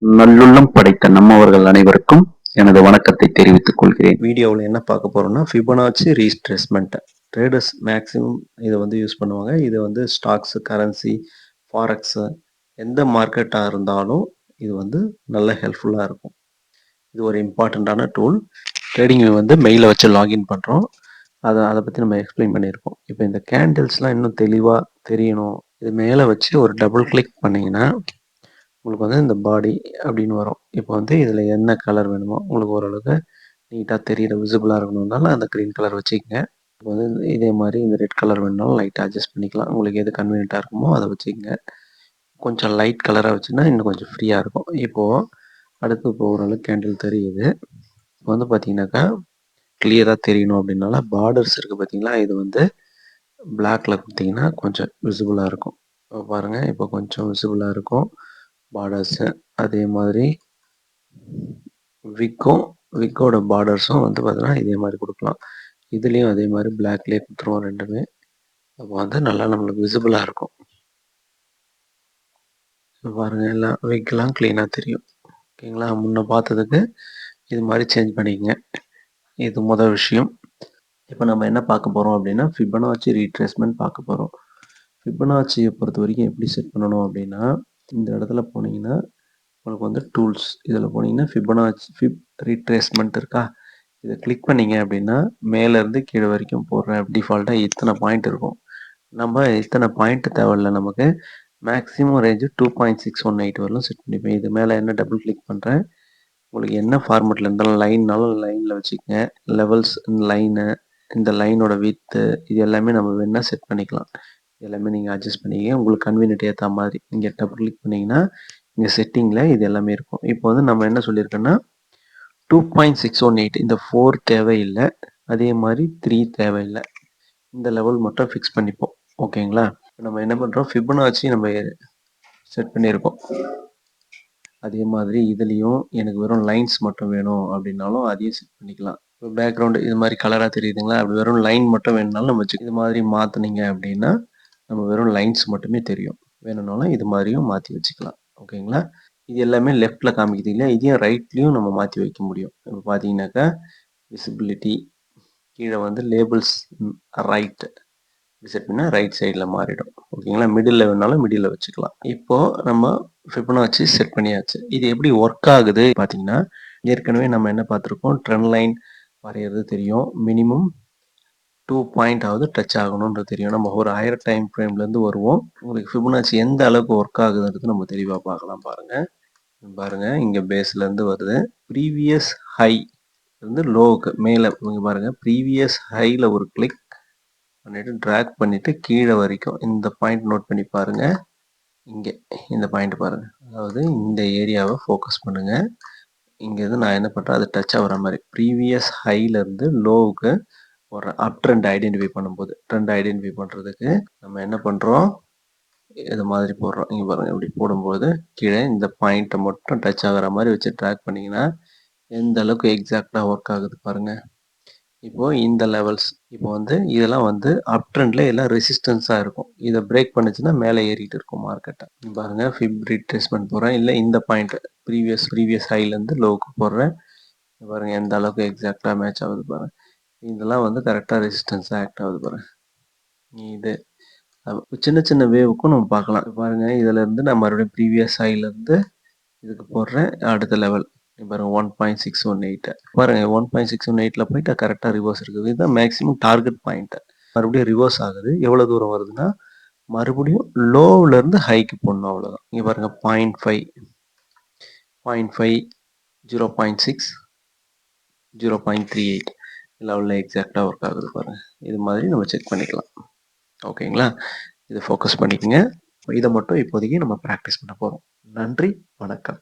நல்லுள்ளம் படைத்த நம்மவர்கள் அனைவருக்கும் எனது வணக்கத்தை தெரிவித்துக் கொள்கிறேன். வீடியோவில் என்ன பார்க்க போறோம்னா ஃபிபனாச்சி ரீட்ரேஸ்மெண்ட். ட்ரேடர்ஸ் மேக்ஸிமம் இதை வந்து யூஸ் பண்ணுவாங்க. இது வந்து ஸ்டாக்ஸ், கரன்சி, ஃபாரெக்ஸ் எந்த மார்க்கெட்டாக இருந்தாலும் இது வந்து நல்ல ஹெல்ப்ஃபுல்லாக இருக்கும். இது ஒரு இம்பார்ட்டண்ட்டான டூல். ட்ரேடிங் வந்து மெயிலை வச்சு லாகின் பண்ணுறோம். அதை பற்றி நம்ம எக்ஸ்பிளைன் பண்ணியிருக்கோம். இப்போ இந்த கேண்டில்ஸ்லாம் இன்னும் தெளிவாக தெரியணும். இது மேலே வச்சு ஒரு டபுள் கிளிக் பண்ணிங்கன்னா உங்களுக்கு வந்து இந்த பாடி அப்படின்னு வரும். இப்போ வந்து இதில் என்ன கலர் வேணுமோ உங்களுக்கு ஓரளவுக்கு நீட்டாக தெரியிற விசிபிளாக இருக்கணும்னாலும் அந்த க்ரீன் கலர் வச்சுக்கங்க. இப்போ வந்து இதே மாதிரி இந்த ரெட் கலர் வேணுனாலும் லைட்டாக அட்ஜஸ்ட் பண்ணிக்கலாம். உங்களுக்கு எது கன்வீனியண்ட்டாக இருக்குமோ அதை வச்சுக்கங்க. கொஞ்சம் லைட் கலராக வச்சுன்னா இன்னும் கொஞ்சம் ஃப்ரீயாக இருக்கும். இப்போது அடுத்து இப்போ ஓரளவுக்கு கேண்டில் தெரியுது. இப்போ வந்து பார்த்தீங்கன்னாக்கா கிளியராக தெரியணும் அப்படின்னால பார்டர்ஸ் இருக்குது பார்த்தீங்களா, இது வந்து பிளாக்ல கொடுத்தீங்கன்னா கொஞ்சம் விசிபிளாக இருக்கும். இப்போ பாருங்கள், இப்போ கொஞ்சம் விசிபிளாக இருக்கும் பார்டர்ஸு. அதே மாதிரி விக்கோட பார்டர்ஸும் வந்து பார்த்தீங்கன்னா இதே மாதிரி கொடுக்கலாம். இதுலேயும் அதே மாதிரி பிளாக்லேயே கொடுத்துருவோம் ரெண்டுமே. அப்போ வந்து நல்லா நம்மளுக்கு விசிபிளாக இருக்கும். பாருங்க, எல்லாம் விக்கெலாம் க்ளீனாக தெரியும். ஓகேங்களா? முன்ன பார்த்ததுக்கு இது மாதிரி சேஞ்ச் பண்ணிக்கங்க. இது முதல் விஷயம். இப்போ நம்ம என்ன பார்க்க போகிறோம் அப்படின்னா ஃபிபனாச்சி ரீட்ரேஸ்மெண்ட் பார்க்க போகிறோம். ஃபிபனாச்சியை பொறுத்த வரைக்கும் எப்படி செட் பண்ணணும் அப்படின்னா, இந்த இடத்துல போனீங்கன்னா உங்களுக்கு வந்து டூல்ஸ் இதில் போனீங்கன்னா ஃபிப் ரீட்ரேஸ்மெண்ட் இருக்கா, இதை கிளிக் பண்ணீங்க அப்படின்னா மேலேருந்து கீழே வரைக்கும் போடுறேன். டிஃபால்ட்டாக இத்தனை பாயிண்ட் இருக்கும். நம்ம இத்தனை பாயிண்ட் தேவையில்ல, நமக்கு மேக்ஸிமம் ரேஞ்சு 2.618 வரலும் செட் பண்ணிப்பேன். இது மேலே என்ன டபுள் கிளிக் பண்ணுறேன். உங்களுக்கு என்ன ஃபார்மெட்டில் இருந்தாலும் லைன்னாலும் லைனில் வச்சுக்கங்க. லெவல்ஸ் லைனு, இந்த லைனோட வித்து, இது எல்லாமே நம்ம வேணால் செட் பண்ணிக்கலாம். எல்லாமே நீங்கள் அட்ஜஸ்ட் பண்ணிக்க உங்களுக்கு கன்வீனியன்ட் ஏற்ற மாதிரி. இங்கே டபுள் கிளிக் பண்ணிங்கன்னா இங்கே செட்டிங்கில் இது எல்லாமே இருக்கும். இப்போ வந்து நம்ம என்ன சொல்லியிருக்கோன்னா 2.618 இந்த 4 தேவையில்லை, அதே மாதிரி 3 தேவையில்லை. இந்த லெவல் மட்டும் ஃபிக்ஸ் பண்ணிப்போம். ஓகேங்களா? நம்ம என்ன பண்ணுறோம், ஃபிபனாச்சி நம்ம செட் பண்ணியிருக்கோம். அதே மாதிரி இதுலேயும் எனக்கு வெறும் லைன்ஸ் மட்டும் வேணும் அப்படின்னாலும் அதையும் செட் பண்ணிக்கலாம். இப்போ பேக்ரவுண்டு இது மாதிரி கலராக தெரியுதுங்களா, அப்படி வெறும் லைன் மட்டும் வேணுனாலும் நம்ம வச்சு இது மாதிரி மாற்றினீங்க அப்படின்னா நம்ம வெறும் லைன்ஸ் மட்டுமே தெரியும். வேணும்னாலும் இது மாதிரியும் மாற்றி வச்சுக்கலாம். ஓகேங்களா? இது எல்லாமே லெஃப்ட்டில் காமிக்குது இல்லையா, இதையும் ரைட்லேயும் நம்ம மாற்றி வைக்க முடியும். இப்போ பார்த்தீங்கன்னாக்கா விசிபிலிட்டி கீழே வந்து லேபிள்ஸ் ரைட் செட் பண்ணால் ரைட் சைடில் மாறிடும். ஓகேங்களா? மிடில் வேணாலும் மிடில் வச்சுக்கலாம். இப்போது நம்ம ஃபிபனாச்சி செட் பண்ணியாச்சு. இது எப்படி ஒர்க் ஆகுது பார்த்தீங்கன்னா, ஏற்கனவே நம்ம என்ன பார்த்துருக்கோம், ட்ரெண்ட் லைன் வரைகிறது தெரியும். மினிமம் 2 பாயிண்ட் ஆகுது டச் ஆகணுன்றது தெரியும். நம்ம ஒரு ஹையர் டைம் ஃப்ரேம்லேருந்து வருவோம். உங்களுக்கு ஃபிபனாச்சி எந்த அளவுக்கு ஒர்க் ஆகுதுன்றது நம்ம தெளிவாக பார்க்கலாம். பாருங்கள் இங்கே பேஸ்லேருந்து வருது. ப்ரீவியஸ் ஹை இருந்து லோவுக்கு மேலே இங்கே பாருங்கள், ப்ரீவியஸ் ஹையில் ஒரு கிளிக் பண்ணிவிட்டு ட்ராக் பண்ணிவிட்டு கீழே வரைக்கும் இந்த பாயிண்ட் நோட் பண்ணி பாருங்கள். இங்கே இந்த பாயிண்ட் பாருங்கள், அதாவது இந்த ஏரியாவை ஃபோக்கஸ் பண்ணுங்கள். இங்கேருந்து நான் என்ன பண்ணுறேன், அது டச் ஆகிற மாதிரி ப்ரீவியஸ் ஹைலேருந்து லோவுக்கு ஒரு அப் ட்ரெண்ட் ஐடென்டிஃபை பண்ணும்போது, ட்ரெண்ட் ஐடென்டிஃபை பண்ணுறதுக்கு நம்ம என்ன பண்ணுறோம், இது மாதிரி போடுறோம். இங்கே பாருங்கள், இப்படி போடும்போது கீழே இந்த பாயிண்ட்டை மட்டும் டச் ஆகிற மாதிரி வச்சு ட்ராக் பண்ணிங்கன்னா எந்த அளவுக்கு எக்ஸாக்டாக ஒர்க் ஆகுது பாருங்கள். இப்போது இந்த லெவல்ஸ் இப்போ வந்து இதெல்லாம் வந்து அப் ட்ரெண்டில் எல்லாம் ரெசிஸ்டன்ஸாக இருக்கும். இதை பிரேக் பண்ணுச்சுன்னா மேலே ஏறிட்டு இருக்கும் மார்க்கெட்டை. பாருங்கள், ஃபிப் ரீட்ரேஸ்மெண்ட் போடுறேன், இல்லை இந்த பாயிண்ட் ப்ரீவியஸ் ஹைலேருந்து லோவுக்கு போடுறேன். பாருங்கள் எந்த அளவுக்கு எக்ஸாக்டாக மேட்ச் ஆகுது பாருங்கள். இதெல்லாம் வந்து கரெக்டாக ரெசிஸ்டன்ஸாக ஆக்ட் ஆகுது பாருங்கள். இது சின்ன சின்ன வேவுக்கும் நம்ம பார்க்கலாம். பாருங்கள், இதிலேருந்து நான் மறுபடியும் ப்ரீவியஸ் ஹைலேருந்து இதுக்கு போடுறேன். அடுத்த லெவல் பாருங்க 1.618 பாருங்க, 1.618ல போயிட்டு கரெக்டாக ரிவர்ஸ் இருக்குது. இதுதான் மேக்ஸிமம் டார்கெட் பாயிண்ட். மறுபடியும் ரிவர்ஸ் ஆகுது. எவ்வளோ தூரம் வருதுன்னா மறுபடியும் லோவில் இருந்து ஹைக்கு போடணும், அவ்வளோதான். இங்கே பாருங்க 0.5 0.6 0.38 லெவலில் எக்ஸாக்டாக ஒர்க் ஆகுது பாருங்க. இது மாதிரி நம்ம செக் பண்ணிக்கலாம். ஓகேங்களா? இதை ஃபோக்கஸ் பண்ணிக்கோங்க. இதை மட்டும் இப்போதைக்கு நம்ம ப்ராக்டிஸ் பண்ண போகிறோம். நன்றி, வணக்கம்.